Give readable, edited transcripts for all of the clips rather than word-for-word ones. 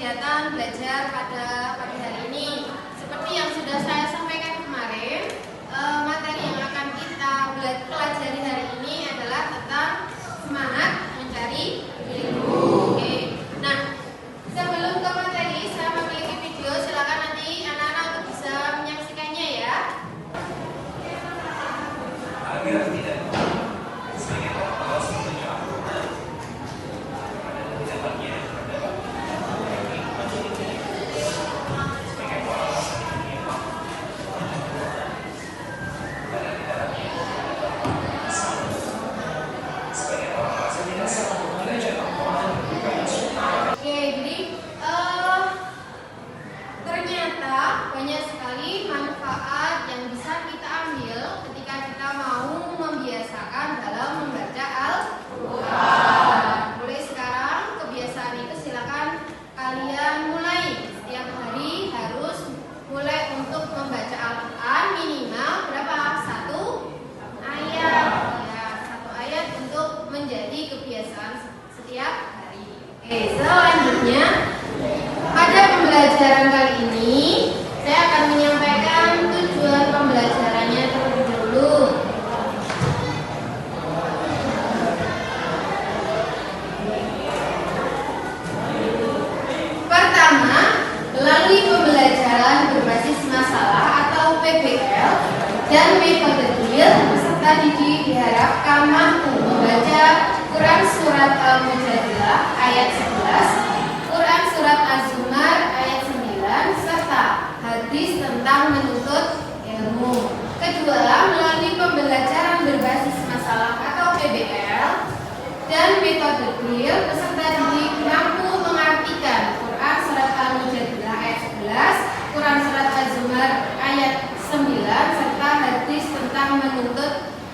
kegiatan belajar pada pagi hari ini. Seperti yang sudah saya sampaikan kemarin, materi yang akan kita pelajari hari ini adalah tentang semangat mencari ilmu. Oke. Nah, sebelum ke materi, saya memiliki video. Silakan nanti anak-anak untuk bisa menyaksikannya ya. Agar tidak sebagai pengawas menunjuk ternyata banyak sekali manfaat yang bisa kita ambil ketika kita mau membiasakan dalam membaca Al-Quran. Mulai sekarang kebiasaan itu silakan kalian mulai. Setiap hari harus mulai untuk membaca Al-Quran minimal berapa? 1 ayat. Ya, 1 ayat untuk menjadi kebiasaan setiap hari. Oke, selanjutnya pada pembelajaran kali ini saya akan menyampaikan tujuan pembelajarannya terlebih dahulu. Pertama, melalui pembelajaran berbasis masalah atau PBL dan metode drill, peserta didik diharapkan mampu membaca Quran Surat Al-Mujadilah ayat 11, Quran Surat Az-Zumar ayat 9, serta hadis tentang menuntut ilmu. Kedua, melalui pembelajaran berbasis masalah atau PBL dan metode drill, peserta didik mampu mengartikan Quran Surat Al-Mujadilah ayat 11, Quran Surat Az-Zumar ayat 9, serta hadis tentang menuntut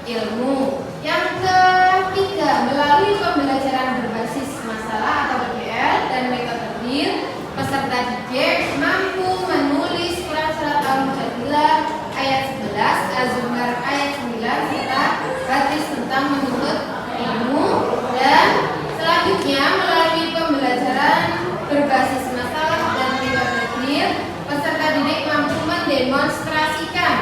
ilmu. Yang ketiga, melalui pembelajaran berbasis masalah atau PBL dan metode drill, peserta didik mampu menulis Quran Surat Al-Mujadilah ayat 11, Az-Zumar ayat 9, serta hadis tentang menuntut ilmu. Dan selanjutnya, melalui pembelajaran berbasis masalah dan metode drill, peserta didik mampu mendemonstrasikan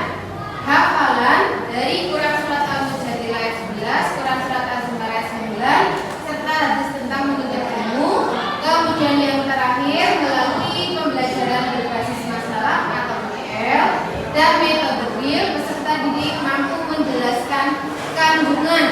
hafalan dari Quran Surat Al-Mujadilah ayat 11, Quran Surat Az-Zumar ayat 9, serta hadis tentang menuntut ilmu. Kemudian yang terakhir, melalui pembelajaran berbasis masalah atau PBL dan metode drill, peserta didik mampu menjelaskan kandungan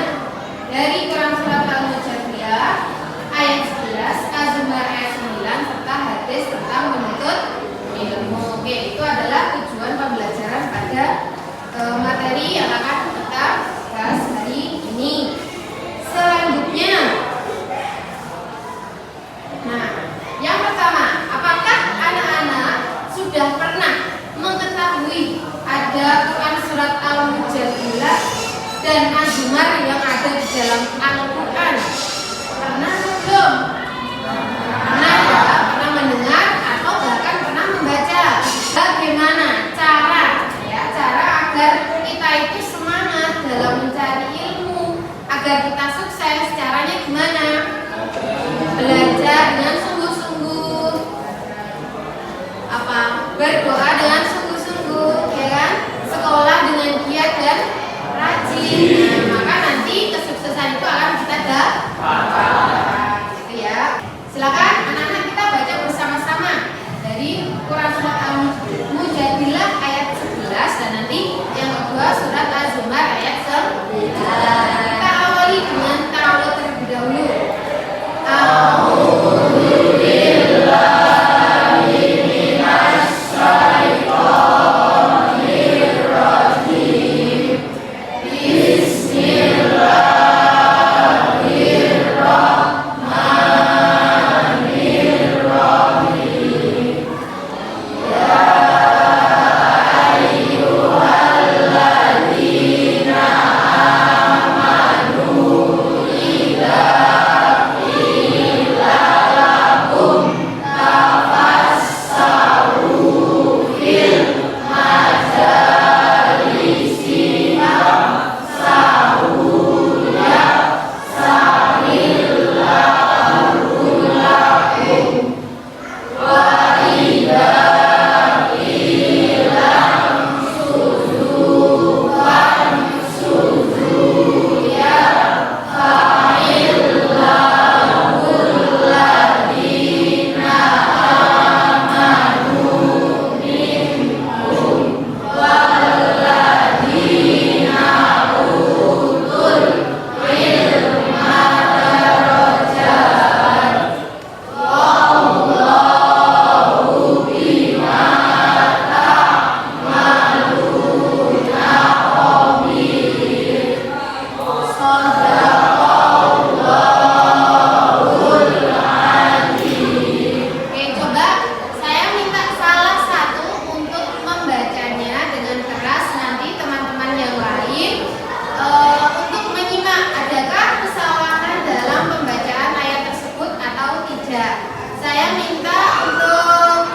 Saya minta untuk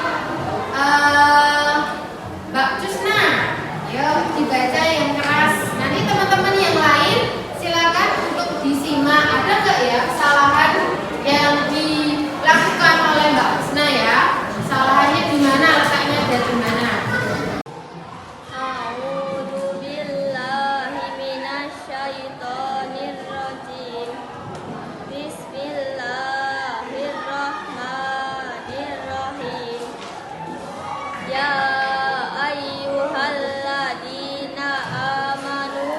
Mbak Cusna, yuk dibaca yang keras. Nanti teman-teman yang lain silakan untuk disimak. Ada nggak ya kesalahan yang dilakukan oleh Mbak Cusna ya? Kesalahannya di mana, letaknya ada di mana? A'udzu billahi minasyaitonir rajim. Bismillahirrahmanirrahim. Ya ayyuhalladzina amanu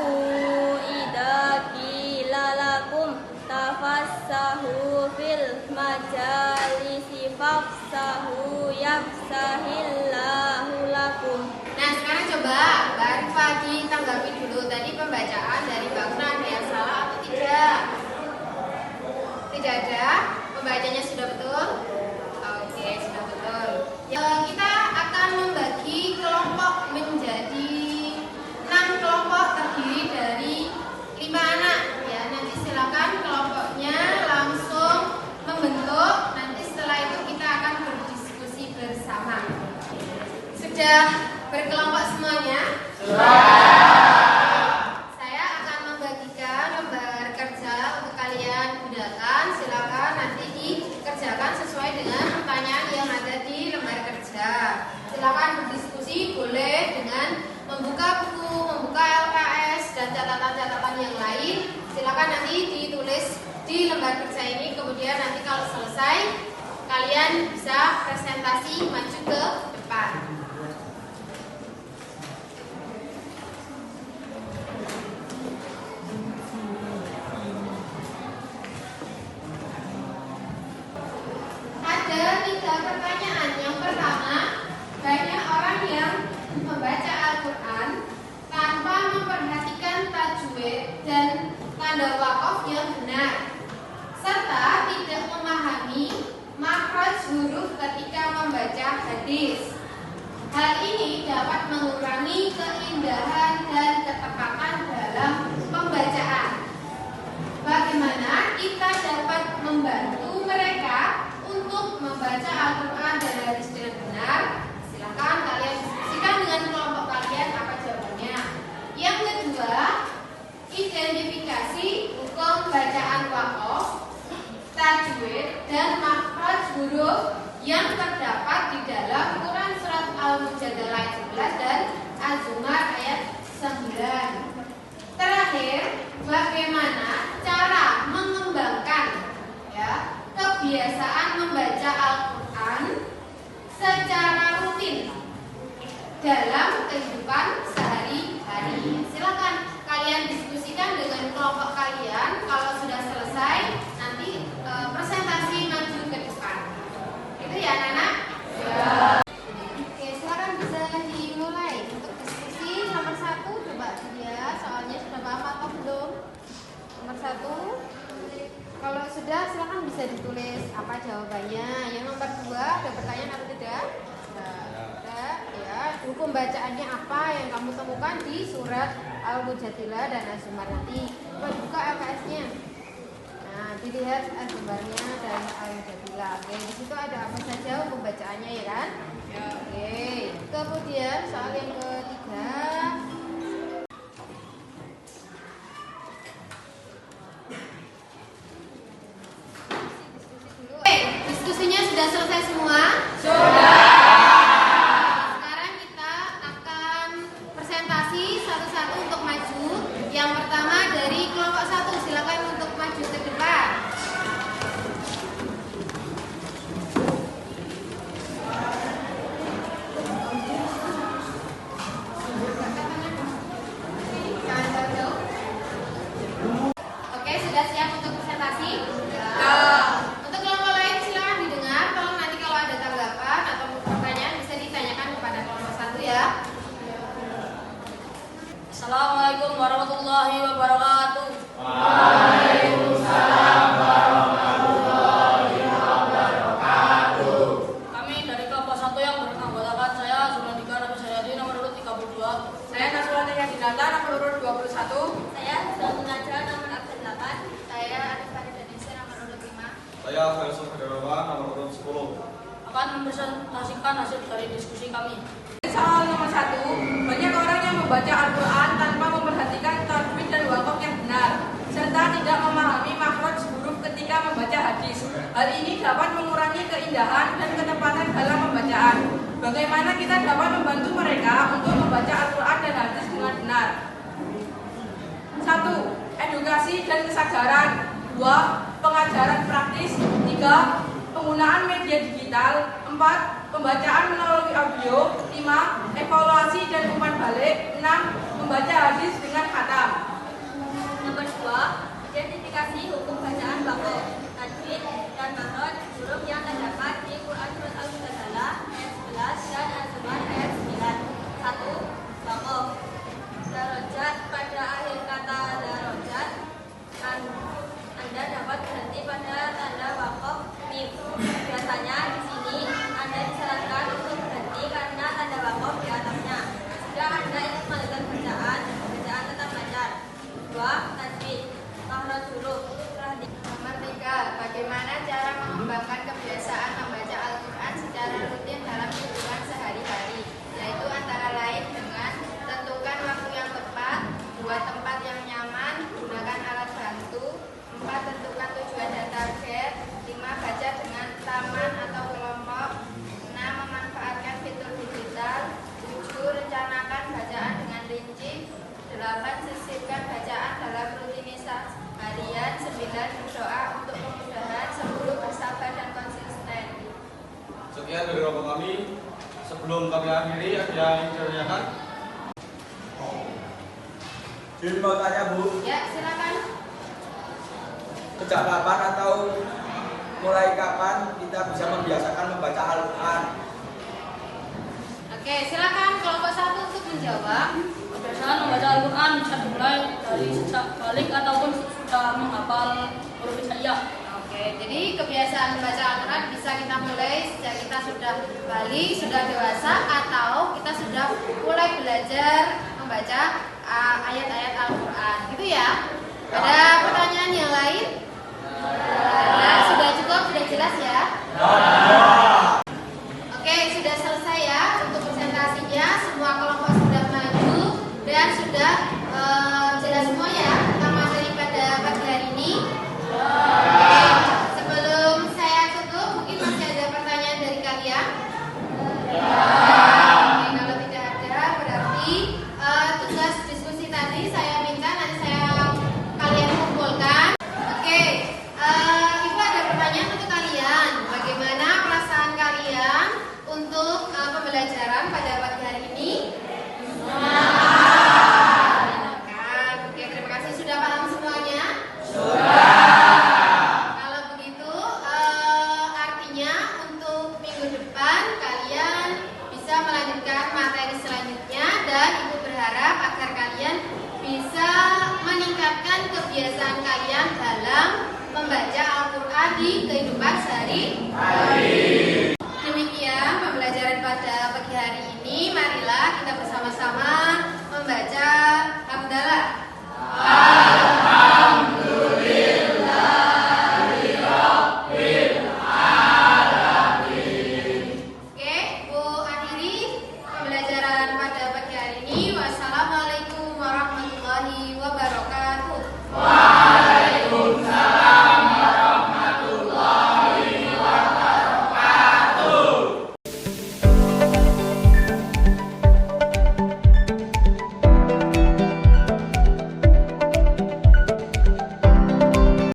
idza qila lakum tafassahu fil majalisi fafsahu yafsahillahu lakum. Nah sekarang coba Mbak Arifah ditanggapi dulu tadi pembacaan dari Mbak Cusna, ada yang salah atau tidak? Tidak ada? Pembacanya sudah betul? Oke, sudah betul. Kita akan membagi kelompok menjadi 6 kelompok terdiri dari 5 anak ya. Nanti silakan kelompoknya langsung membentuk. Nanti setelah itu kita akan berdiskusi bersama. Sudah berkelompok semuanya? Saya akan membagikan lembar kerja untuk kalian gunakan. Silakan nanti dikerjakan sesuai dengan pertanyaan yang ada di lembar kerja. Silakan berdiskusi, boleh dengan membuka buku, membuka LKS dan catatan-catatan yang lain. Silakan nanti ditulis di lembar kerja ini. Kemudian nanti kalau selesai kalian bisa presentasi maju ke depan. Ada 3 pertanyaan. Yang pertama, banyak orang yang membaca Al-Quran tanpa memperhatikan tajwid dan tanda waqaf yang benar, serta tidak memahami makhraj huruf ketika membaca hadis. Hal ini dapat mengurangi keindahan dan ketepatan dalam pembacaan. Bagaimana kita dapat membantu mereka untuk membaca Al-Quran dan hadis dengan benar? Silakan kalian diskusikan dengan kelompok kalian apa jawabannya. Yang kedua, identifikasi hukum bacaan waqaf, tajwid dan makhraj huruf yang terdapat di dalam Quran surat Al-Mujadalah ayat 11 dan Az-Zumar ayat 9. Terakhir, bagaimana cara mengembangkan ya kebiasaan membaca Al-Quran secara rutin dalam kehidupan sehari-hari. Silakan kalian diskusikan dengan kelompok kalian. Kalau sudah selesai, nanti presentasi maju ke depan. Itu ya anak-anak? Ya. Oke, sekarang bisa dimulai untuk diskusi. Nomor 1, coba dia soalnya sudah paham atau belum? Nomor 1, kalau sudah silakan bisa ditulis apa jawabannya. Yang nomor 2, ada pertanyaan atau tidak? Ada ya. Hukum bacaannya apa yang kamu temukan di surat Al-Mujadilah dan Az-Zumar? Nanti coba buka LKS-nya. Nah, dilihat Az-Zumarnya dan Al-Mujadilah. Oke, di situ ada apa saja hukum bacaannya ya kan? Ya. Oke. Kemudian soal yang ketiga. Diskusinya sudah selesai semua? Sudah. Sekarang kita akan presentasi satu-satu untuk maju. Yang pertama dari kelompok 1, silakan untuk maju ke depan. Oke, sudah siap untuk presentasi? Ya. Untuk kelompok lain silakan didengar. Tolong nanti kalau ada tanggapan Saya Faisal Hidayatullah, nomor urut 10. Akan mempresentasikan hasil dari diskusi kami. Soal nomor 1, banyak orang yang membaca Al-Quran tanpa memperhatikan tajwid dan wakaf yang benar, serta tidak memahami makhraj huruf ketika membaca hadis. Hal ini dapat mengurangi keindahan dan ketepatan dalam pembacaan. Bagaimana kita dapat membantu mereka untuk membaca Al-Quran dan hadis dengan benar? 1. Edukasi dan kesadaran. 2. Pengajaran praktis. 3. Penggunaan media digital. 4. Pembacaan melalui audio. 5. Evaluasi dan umpan balik. 6. Membaca hadis dengan khatam. Nomor 2, identifikasi hukum bacaan wakaf, tajwid, dan makhraj huruf yang terdapat di Quran Surat Al-Mujadalah ayat 11 dan Az-Zumar ayat 9. 1. Wakaf. Darajat, pada akhir kata darajat, Anda dapat berhenti pada tanda wakaf mim. Biasanya di sini Anda disarankan untuk berhenti karena tanda wakaf di atasnya. Jika Anda ingin melanjutkan bacaan tetap lancar. 2. Tajwid, makhraj huruf. Nomor 3, bagaimana cara mengembangkan kebiasaan membaca Al-Quran secara rutin dalam kehidupan sehari-hari, yaitu antara lain dengan tentukan waktu yang tepat, buat tempat yang nyaman, gunakan alat bantu. 4. Tentukan tujuan dan target. 5. Baca dengan taman atau kelompok. 6. Memanfaatkan fitur digital. 7. Rencanakan bacaan dengan rinci. 8. Sisipkan bacaan dalam rutinitas harian. 9. Berdoa untuk kemudahan. 10. Bersabar dan konsisten. Sekian dari kelompok kami. Sebelum kami akhiri, ada yang ingin ditanyakan? Jun mau tanya Bu, Ya, silakan. sejak kapan atau mulai kapan kita bisa membiasakan membaca Al-Quran? Oke, silakan kelompok 1 untuk menjawab. Kebiasaan membaca Al-Quran bisa dimulai dari sejak balik ataupun sudah menghafal huruf hijaiyah. Oke, jadi kebiasaan membaca Al-Quran bisa kita mulai sejak kita sudah balik, sudah dewasa, atau kita sudah mulai belajar membaca ayat-ayat Al-Quran. Gitu ya. Ada pertanyaan yang lain? Ada, sudah cukup, sudah jelas ya? Oke, sudah selesai ya untuk presentasinya. Semua kelompok sudah maju dan sudah jelas semua ya tentang materi pada pagi hari ini. Oke, sebelum saya tutup, mungkin masih ada pertanyaan dari kalian? Oke, kalau tidak ada, berarti tugas diskusi tadi saya minta nanti kalian kumpulkan. Oke, Ibu ada pertanyaan untuk kalian. Bagaimana perasaan kalian untuk pembelajaran pada pagi hari ini? Menyenangkan. Oke, terima kasih. Sudah paham semuanya? Kalau begitu, artinya untuk minggu depan kalian bisa melanjutkan materi selanjutnya dan Ibu berharap agar kalian bisa meningkatkan kebiasaan kalian dalam membaca Al-Quran di kehidupan sehari-hari.